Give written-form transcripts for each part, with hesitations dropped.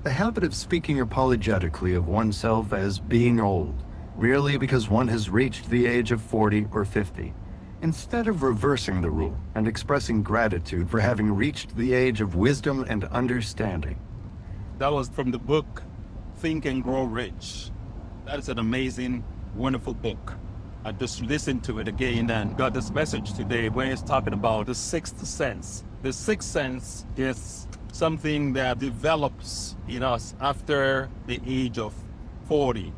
The habit of speaking apologetically of oneself as being old, merely because one has reached the age of 40 or 50, instead of reversing the rule and expressing gratitude for having reached the age of wisdom and understanding. That was from the book Think and Grow Rich. That is an amazing, wonderful book. I just listened to it again and got this message today where it's talking about the sixth sense. The sixth sense is something that develops in us after the age of 40.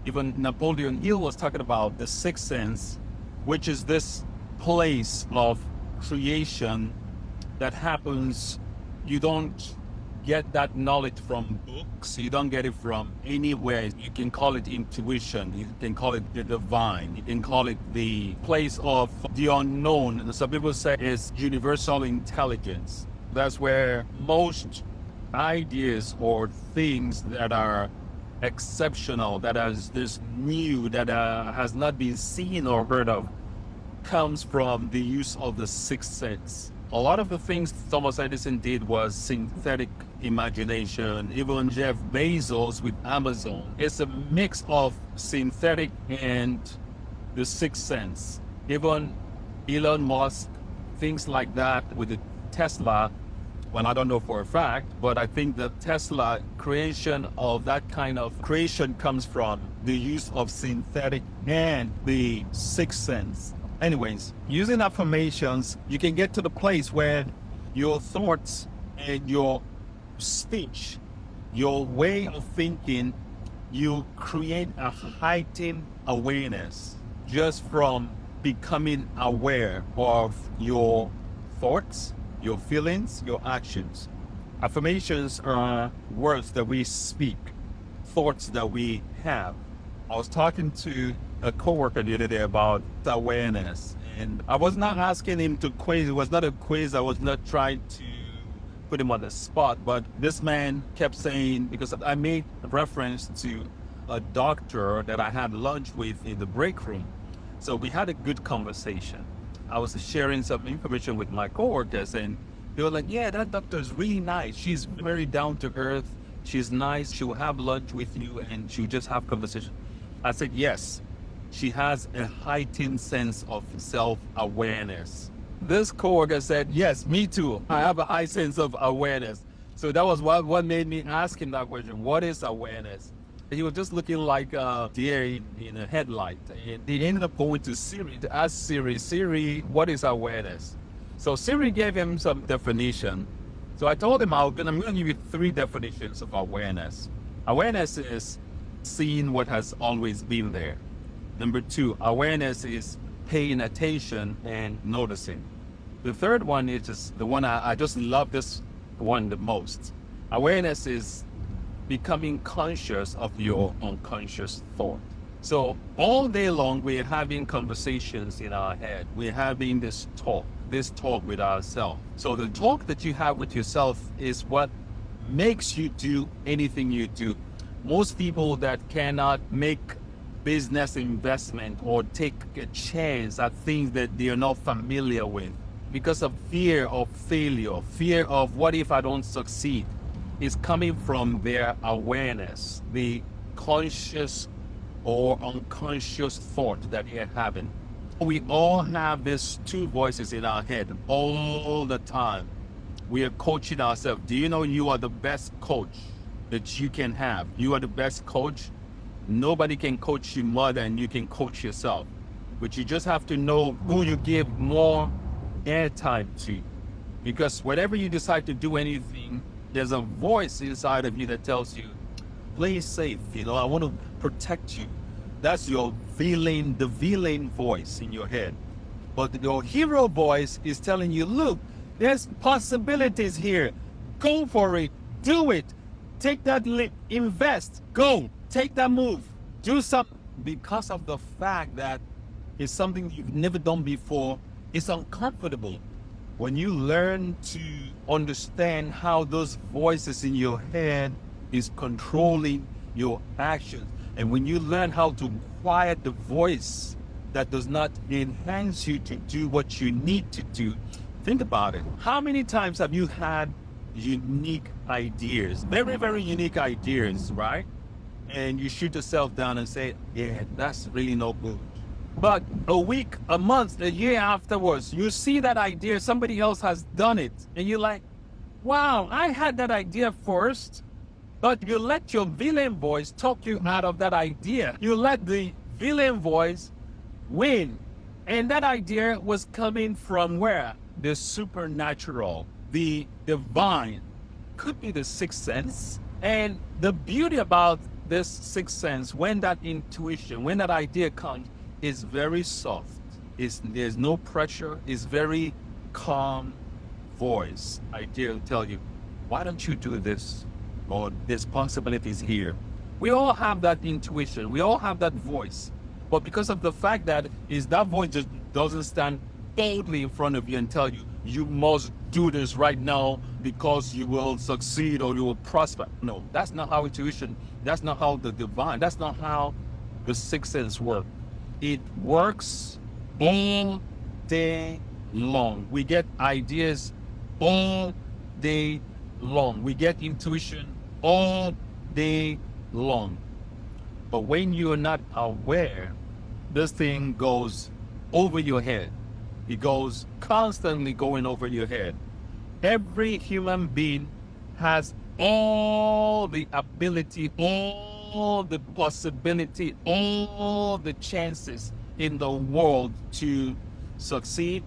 Even Napoleon Hill was talking about the sixth sense, which is this place of creation that happens. You don't get that knowledge from books. You don't get it from anywhere. You can call it intuition. You can call it the divine. You can call it the place of the unknown. Some people say it's universal intelligence. That's where most ideas or things that are exceptional, that is this new, that has not been seen or heard of, comes from the use of the sixth sense. A lot of the things Thomas Edison did was synthetic imagination. Even Jeff Bezos with Amazon. It's a mix of synthetic and the sixth sense. Even Elon Musk, things like that with the Tesla. Well, I don't know for a fact, but I think the Tesla creation of that kind of creation comes from the use of synthetic and the sixth sense. Anyways, using affirmations, you can get to the place where your thoughts and your speech, your way of thinking, you create a heightened awareness just from becoming aware of your thoughts, your feelings, your actions. Affirmations are words that we speak, thoughts that we have. I was talking to a coworker the other day about awareness, and I was not asking him to quiz. It was not a quiz. I was not trying to put him on the spot, but this man kept saying, because I made reference to a doctor that I had lunch with in the break room. So we had a good conversation. I was sharing some information with my coworkers, and they were like, yeah, that doctor is really nice. She's very down to earth. She's nice. She'll have lunch with you and she'll just have conversation. I said, yes, she has a heightened sense of self-awareness. This coworker said, yes, me too. I have a high sense of awareness. So that was what made me ask him that question. What is awareness? He was just looking like a deer in a headlight. And he ended up going to Siri to ask Siri, what is awareness? So Siri gave him some definition. So I told him I'm going to give you 3 definitions of awareness. Awareness is seeing what has always been there. Number 2, awareness is paying attention and noticing. The third one is just the one I just love this one the most. Awareness is becoming conscious of your unconscious thought. So all day long, we're having conversations in our head. We're having this talk with ourselves. So the talk that you have with yourself is what makes you do anything you do. Most people that cannot make business investment or take a chance at things that they are not familiar with because of fear of failure, fear of what if I don't succeed, is coming from their awareness, the conscious or unconscious thought that you're having. We all have these 2 voices in our head all the time. We are coaching ourselves. Do you know you are the best coach that you can have? You are the best coach. Nobody can coach you more than you can coach yourself. But you just have to know who you give more airtime to. Because whenever you decide to do anything, there's a voice inside of you that tells you, play safe, I want to protect you. That's your the villain voice in your head. But your hero voice is telling you, look, there's possibilities here. Go for it. Do it. Take that leap. Invest. Go. Take that move. Do something. Because of the fact that it's something you've never done before, it's uncomfortable. When you learn to understand how those voices in your head is controlling your actions, and when you learn how to quiet the voice that does not enhance you to do what you need to do, think about it. How many times have you had unique ideas, very, very unique ideas, right? And you shoot yourself down and say, yeah, that's really no good. But a week, a month, a year afterwards, you see that idea, somebody else has done it. And you're like, wow, I had that idea first. But you let your villain voice talk you out of that idea. You let the villain voice win. And that idea was coming from where? The supernatural, the divine, could be the sixth sense. And the beauty about this sixth sense, when that intuition, when that idea comes, is very soft. There's no pressure. It's very calm voice. Idea will tell you, why don't you do this? Or there's possibilities here. We all have that intuition. We all have that voice. But because of the fact that that voice just doesn't stand boldly in front of you and tell you, you must do this right now because you will succeed or you will prosper. No, that's not how intuition, that's not how the divine, that's not how the sixth sense works. It works all day long. We get ideas all day long. We get intuition all day long. But when you're not aware, this thing goes over your head. It goes constantly going over your head. Every human being has all the ability, all the possibility, all the chances in the world to succeed,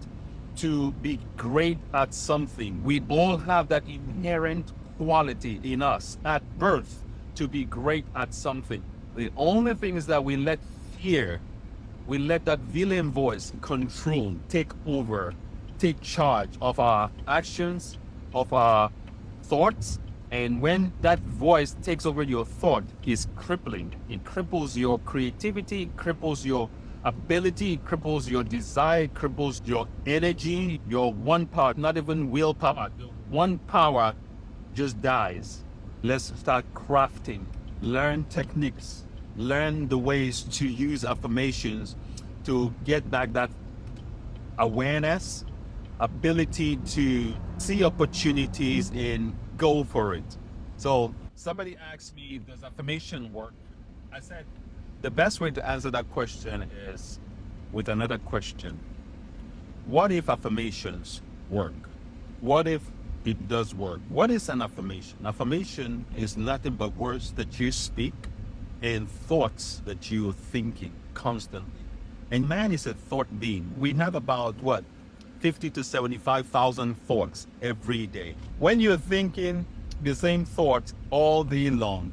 to be great at something. We all have that inherent quality in us at birth to be great at something. The only thing is that we let fear, we let that villain voice control, take over, take charge of our actions, of our thoughts. And when that voice takes over your thought, it's crippling. It cripples your creativity, it cripples your ability, it cripples your desire, it cripples your energy, your one power, not even willpower. One power just dies. Let's start crafting, learn techniques, learn the ways to use affirmations to get back that awareness, ability to see opportunities and go for it. So somebody asked me, does affirmation work? I said, the best way to answer that question is with another question. What if affirmations work? What if it does work? What is an affirmation? Affirmation is nothing but words that you speak and thoughts that you're thinking constantly. And man is a thought being. We have about 50 to 75,000 thoughts every day. When you're thinking the same thought all day long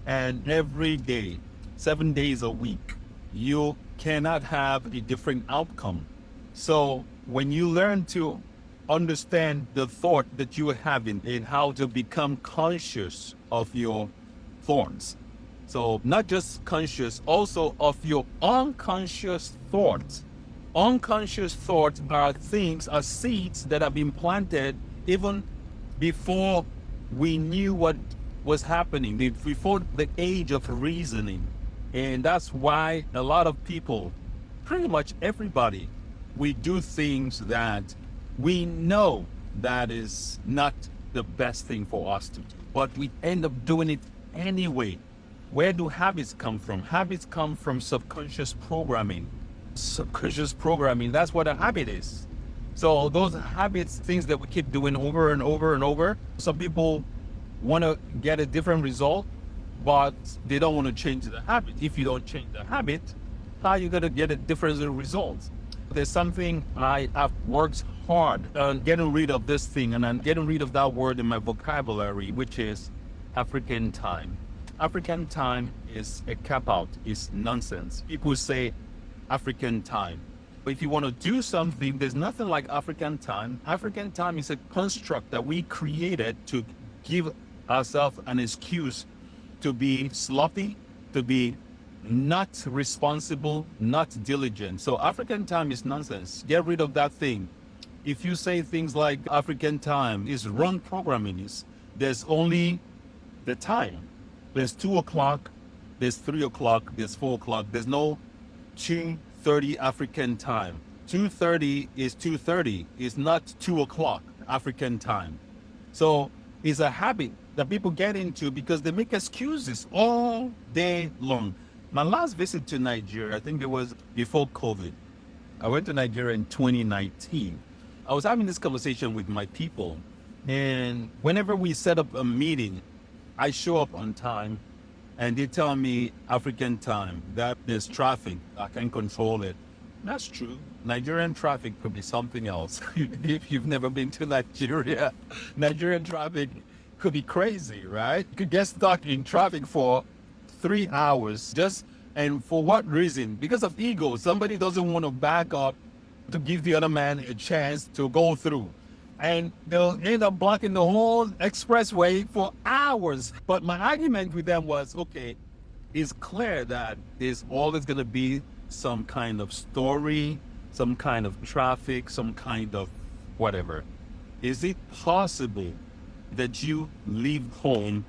and every day, 7 days a week, you cannot have a different outcome. So when you learn to understand the thought that you are having and how to become conscious of your thoughts, so not just conscious, also of your unconscious thoughts. Unconscious thoughts are things, are seeds that have been planted even before we knew what was happening, before the age of reasoning. And that's why a lot of people, pretty much everybody, we do things that we know that is not the best thing for us to do, but we end up doing it anyway. Where do habits come from? Habits come from subconscious programming. Subconscious programming, that's what a habit is. So those habits, things that we keep doing over and over and over, some people want to get a different result, but they don't want to change the habit. If you don't change the habit, how are you going to get a different result? There's something I have worked hard on getting rid of this thing, and I'm getting rid of that word in my vocabulary, which is African time. African time is a cop-out, it's nonsense. People say African time. But if you want to do something, there's nothing like African time. African time is a construct that we created to give ourselves an excuse to be sloppy, to be not responsible, not diligent. So African time is nonsense. Get rid of that thing. If you say things like African time is wrong programming, there's only the time. There's 2 o'clock, there's 3 o'clock, there's 4 o'clock. There's no 2:30 African time. 2:30 is 2:30. It's not 2 o'clock African time. So is a habit that people get into because they make excuses all day long. My last visit to Nigeria, I think it was before COVID. I went to Nigeria in 2019. I was having this conversation with my people, and whenever we set up a meeting, I show up on time, and they tell me African time, that there's traffic, I can control it. That's true. Nigerian traffic could be something else. If you've never been to Nigeria, Nigerian traffic could be crazy, right? You could get stuck in traffic for 3 hours and for what reason? Because of ego. Somebody doesn't want to back up to give the other man a chance to go through. And they'll end up blocking the whole expressway for hours. But my argument with them was, okay, it's clear that there's always going to be some kind of story, some kind of traffic, some kind of whatever. Is it possible that you leave home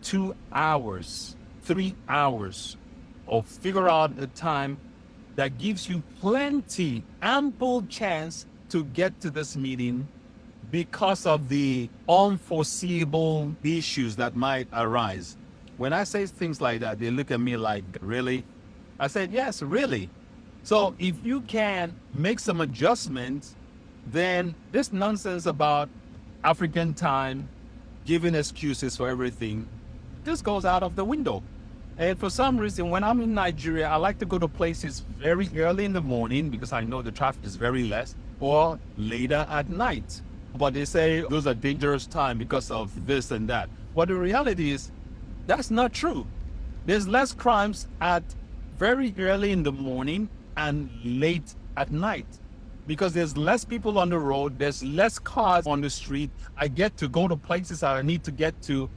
2 hours, 3 hours, or figure out a time that gives you plenty, ample chance to get to this meeting because of the unforeseeable issues that might arise? When I say things like that, they look at me like, really? I said, yes, really. So if you can make some adjustments, then this nonsense about African time, giving excuses for everything, this goes out of the window. And for some reason, when I'm in Nigeria, I like to go to places very early in the morning because I know the traffic is very less, or later at night. But they say those are dangerous times because of this and that. But the reality is, that's not true. There's less crimes at very early in the morning and late at night because there's less people on the road, there's less cars on the street. I get to go to places I need to get to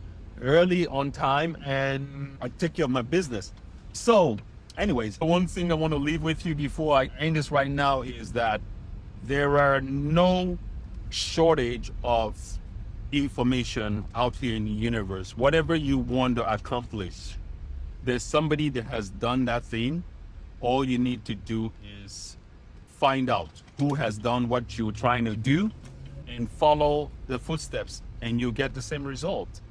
early on time, and I take care of my business. So anyways, one thing I want to leave with you before I end this right now is that there are no shortage of information out here in the universe. Whatever you want to accomplish, there's somebody that has done that thing. All you need to do is find out who has done what you're trying to do and follow the footsteps, and you'll get the same result.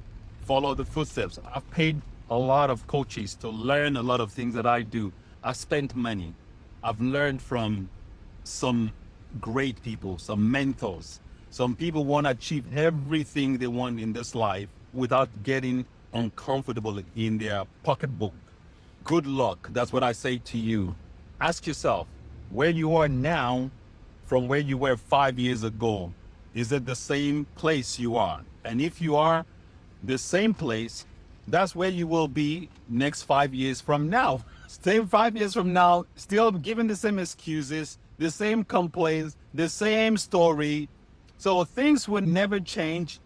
Follow the footsteps. I've paid a lot of coaches to learn a lot of things that I do. I spent money. I've learned from some great people, some mentors. Some people want to achieve everything they want in this life without getting uncomfortable in their pocketbook. Good luck. That's what I say to you. Ask yourself, where you are now from where you were 5 years ago, is it the same place you are? And if you are the same place, that's where you will be next 5 years from now. Same 5 years from now, still giving the same excuses, the same complaints, the same story. So things will never change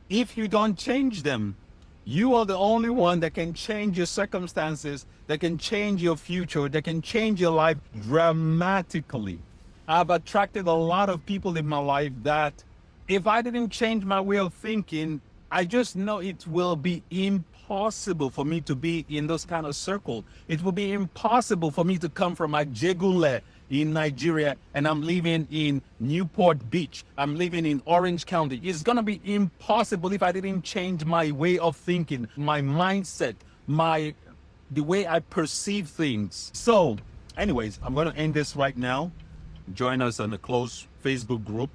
if you don't change them. You are the only one that can change your circumstances, that can change your future, that can change your life dramatically. I've attracted a lot of people in my life that if I didn't change my way of thinking, I just know it will be impossible for me to be in those kind of circle. It will be impossible for me to come from Ajegule in Nigeria and I'm living in Newport Beach. I'm living in Orange County. It's going to be impossible if I didn't change my way of thinking, my mindset, the way I perceive things. So anyways, I'm going to end this right now. Join us on the closed Facebook group.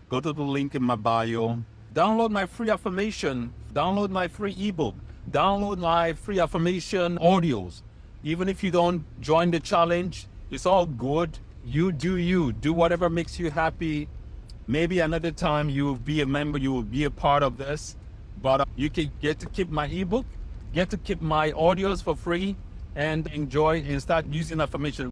Go to the link in my bio. Download my free affirmation. Download my free ebook. Download my free affirmation audios. Even if you don't join the challenge, it's all good. You do you. Do whatever makes you happy. Maybe another time you will be a member, you will be a part of this. But you can get to keep my ebook, get to keep my audios for free, and enjoy and start using affirmation.